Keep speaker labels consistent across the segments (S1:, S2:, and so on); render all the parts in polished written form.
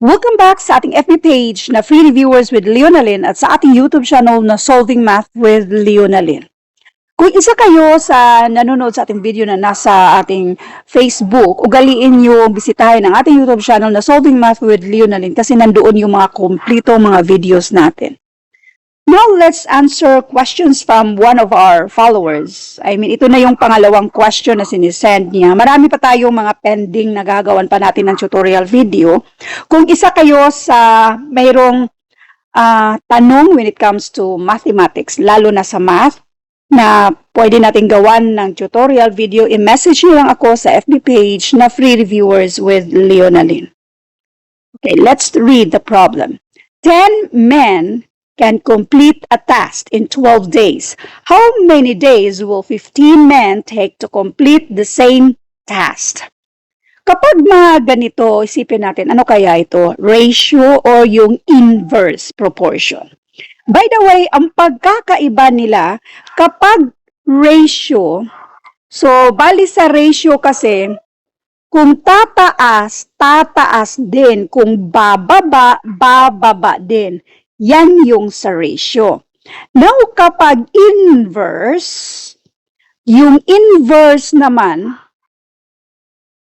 S1: Welcome back sa ating FB page na Free Reviewers with Leonalyn at sa ating YouTube channel na Solving Math with Leonalyn. Kung isa kayo sa nanonood sa ating video na nasa ating Facebook, ugaliin nyo bisitahin ang ating YouTube channel na Solving Math with Leonalyn kasi nandoon yung mga kompleto mga videos natin. Now, let's answer questions from one of our followers. Ito na yung pangalawang question na sinisend niya. Marami pa tayong mga pending na gagawan pa natin ng tutorial video. Kung isa kayo sa mayroong tanong when it comes to mathematics, lalo na sa math, na pwede natin gawan ng tutorial video, i-message nyo lang ako sa FB page na Free Reviewers with Leonalyn. Okay, let's read the problem. 10 men can complete a task in 12 days. How many days will 15 men take to complete the same task? Kapag mga ganito, isipin natin, ano kaya ito? Ratio or yung inverse proportion? By the way, ang pagkakaiba nila, kapag ratio, so bali sa ratio kasi, kung tataas, tataas din. Kung bababa, bababa din. Yan yung sa ratio. Now, kapag inverse, yung inverse naman,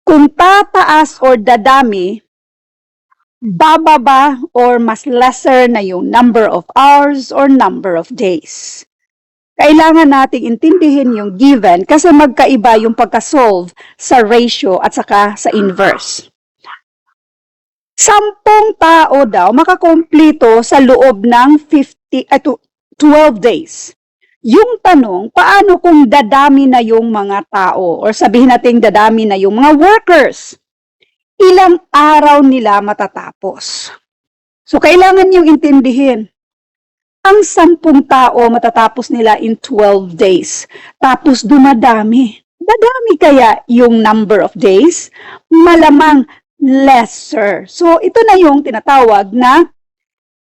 S1: kung tataas or dadami, bababa or mas lesser na yung number of hours or number of days. Kailangan nating intindihin yung given kasi magkaiba yung pagka-solve sa ratio at saka sa inverse. 10 tao daw makakomplito sa loob ng 12 days. Yung tanong, paano kung dadami na yung mga tao or sabihin natin dadami na yung mga workers? Ilang araw nila matatapos? So, kailangan yung intindihin. Ang 10 tao matatapos nila in 12 days. Tapos dumadami. Dadami kaya yung number of days? Malamang lesser. So, ito na yung tinatawag na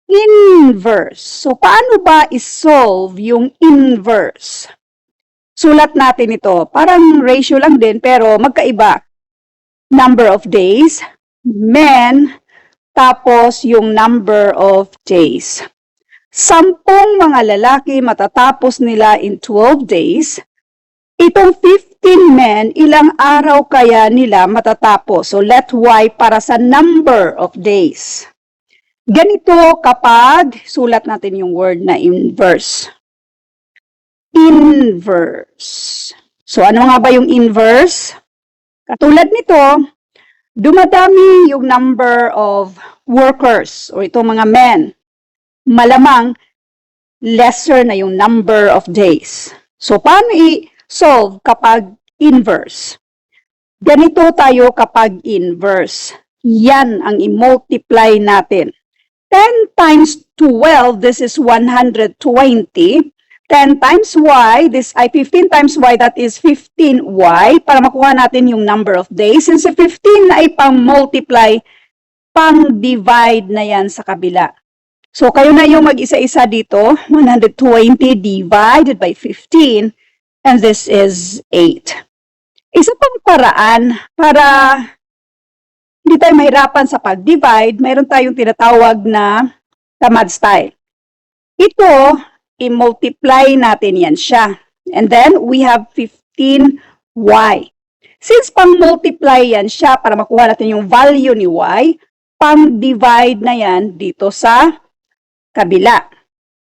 S1: inverse. So, paano ba isolve yung inverse? Sulat natin ito. Parang ratio lang din, pero magkaiba. Number of days, men, tapos yung number of days. 10 mga lalaki matatapos nila in 12 days. Itong 15 men, ilang araw kaya nila matatapos? So, let Y para sa number of days. Ganito kapag, sulat natin yung word na inverse. Inverse. So, ano nga ba yung inverse? Katulad nito, dumadami yung number of workers o itong mga men. Malamang, lesser na yung number of days. So, paano solve kapag inverse? Ganito tayo kapag inverse. Yan ang i-multiply natin. 10 times 12, this is 120. 10 times y, this ay 15 times y, that is 15y. Para makuha natin yung number of days. Since 15 ay pang-multiply, pang-divide na yan sa kabila. So, kayo na yung mag-isa-isa dito. 120 divided by 15. And this is 8. Isa pang paraan para hindi tayo mahirapan sa pag-divide, mayroon tayong tinatawag na tamad style. Ito, i-multiply natin yan siya. And then, we have 15y. Since pang-multiply yan siya para makuha natin yung value ni y, pang-divide na yan dito sa kabila.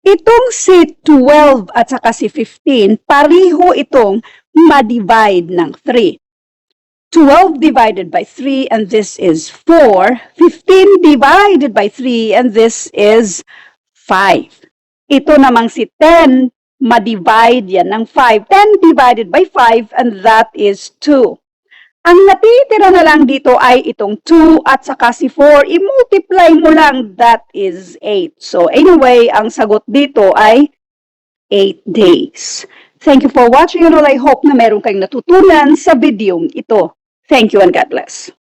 S1: Itong si 12 at saka si 15, pariho itong ma-divide ng 3. 12 divided by 3 and this is 4. 15 divided by 3 and this is 5. Ito namang si 10, ma-divide yan ng 5. 10 divided by 5 and that is 2. Ang natitira na lang dito ay itong 2 at saka si 4. I-multiply mo lang, that is 8. So anyway, ang sagot dito ay 8 days. Thank you for watching and I hope na meron kayong natutunan sa video ito. Thank you and God bless.